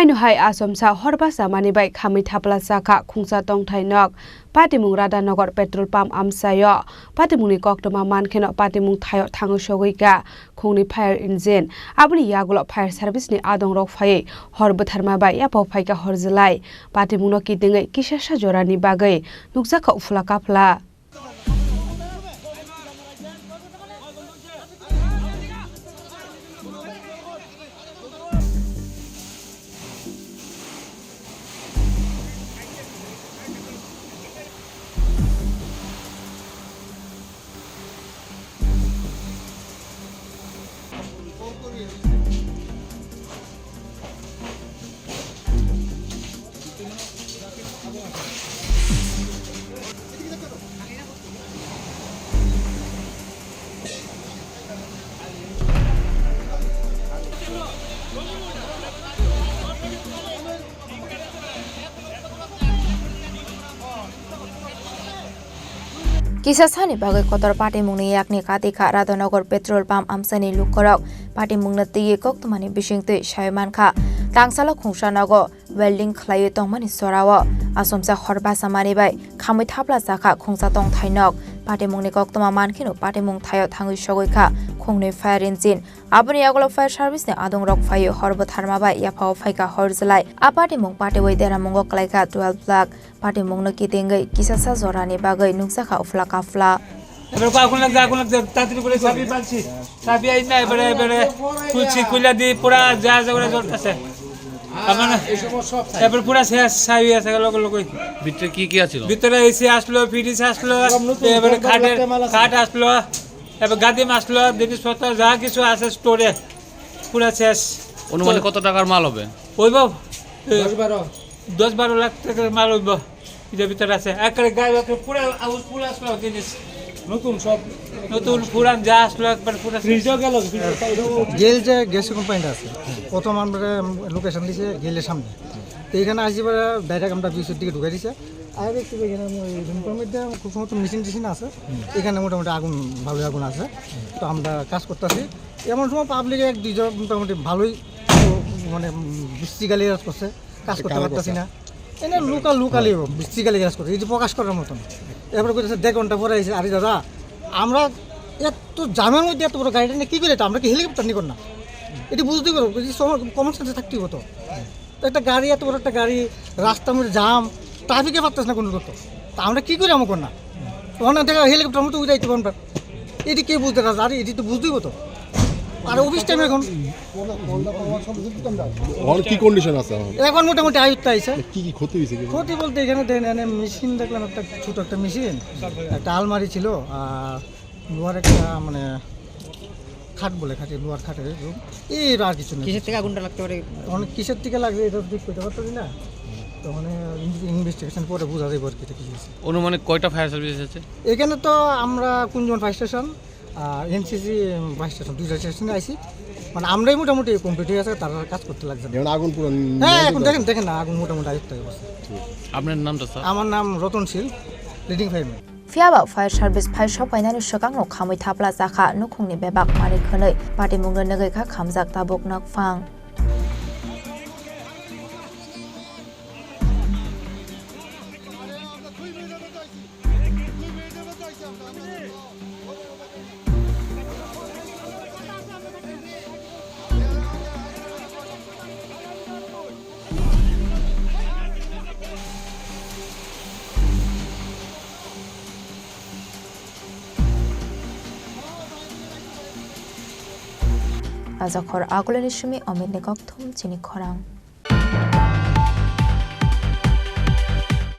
Hainu hai asomsa horbasa manibai khamui thapla saka khungsa tongthainok Patimung Radhanagar petrol pump amsayo Patimungni koktoma mankheno Patimung thayo thangu sogoika khungni fire engine abuni yagulo fire service ni adong rok phai horbotharma bai yapo phaika horjlai Patimungno kidingai kisasa jorani bagai nukjaka ufla kapla Kisasani bagai kotor Patimungni yakni katika Radhanagar petrol pump amsani lukorok Patimungna tiye koktumani bisingte shaimanka tangsala khungsanago welding khlayo tongmani sorawo asomsa horba samani bai khamui thapla jaka khungsa tong thainok Patimungni koktuma mankhino Patimung thayo thangui sogoika khungni fire engine abuni agolo fire service ni adong rok phayo horbotharma bai yaphao phaika horjlai Patimung patewai deramungo klaika 12 lakh Patimungno kidengai kisasa jorani bagai nukjaka ufla kafla तांत्रिक बोले साबी बांसी साबी आई ना बड़े बड़े कुछ कुला दी पूरा जहाज वगैरह जोड़ता है हमने एबर पूरा से साबी ऐसा लोग ভিতরে কি কি আছিল ভিতরে এসি আসলো ফ্রিজ আসলো এবার খাট আসলো এবার গাদি আসলো জিনিসপত্র যা কিছু আছে স্টোরে পুরা শেষ অনুমানে কত টাকার মাল হবে ওইব 10-12 লাখ টাকার মাল হইব এর ভিতরে আছে একরে গায়ে পুরা আউট পুরা আসলো জিনিস নতুন পুরান যা আসলো একবার পুরা ফ্রিজও গেল গেল যে গ্যাস কোম্পানিটা আছে প্রথম আমরা লোকেশন দিছে গেলের সামনে তো এখানে আসিবার ডাইরেক্ট আমরা বিদ্যুৎ দিকে ঢুকাই দিছে আর দেখছি এখানে রুমের মধ্যে খুব সময় মেশিন আছে এখানে মোটামুটি আগুন ভালোই আগুন আছে তো আমরা কাজ করতেছি এমন সময় পাবলিক এক দুইজন মোটামুটি ভালোই মানে বৃষ্টিকালি কাজ করছে কাজ করতে পারতেছি না এনে লোকালি বৃষ্টিকালি কাজ করছে এই যে প্রকাশ করার মতন এরপরে কইতেছে 1.5 ঘন্টা পরে এসে আরে দাদা আমরা এত জামের মধ্যে এত বড় গাড়িটা নিয়ে কী করে আমরা কি হেলিকপ্টার নিয়ে না এটি বুঝতেই পারবো কমন সেন্সে থাকতেই হতো একটা গাড়ি এত বড় একটা গাড়ি রাস্তার মধ্যে জাম ট্রাফিকে পারতেছে না কোনো করতো তা আমরা কী করে আমার না ওখানে থেকে হেলিকপ্টার মতো উঠাইতে পারবেন এটি কে বুঝতে পারছে আরে এটি তো বুঝতেই হতো আর অফিস টাইম এখন কি কন্ডিশন আছে এখন মোটামুটি আয়ত্ত আইছে কি কি ক্ষতি হয়েছে ক্ষতি বলতে এখানে এনে মেশিন দেখলাম একটা ছোট একটা মেশিন একটা আলমারি ছিল আর লোহার একটা মানে খাট বলে খাটে লোহার খাটের রুম এর আর কিছু নেই কিসের থেকে আগুনটা লাগতে পারে অনেক কিসের থেকে লাগবে এটা ঠিক করতে পারতো না তখন ইনভেস্টিগেশন পরে বোঝা যাবে আর কি এটা কি হয়েছে অনুমানে কয়টা ফায়ার সার্ভিস আছে এখানে তো আমরা কুঞ্জন ফায়ার স্টেশন আর এনসিসি ফায়ার স্টেশন দুইটা স্টেশনে আইছি মানে আমরাই মোটামুটি কমপ্লিট হয়ে আছে তারা কাজ করতে লাগছে আগুন পুরো হ্যাঁ এখন দেখেন না আগুন মোটামুটি আয়ত্ত হয়ে গেছে আপনার নামটা স্যার আমার নাম Ratansheel leading fireman Fiaba fire service fire shop painani shokang no khamui thapla jakha nukhungni bebak mani khonoi Patimungno nagai kha khamjak tabok nak phang Azakhor agulani shumi omid nikok thum chini khorang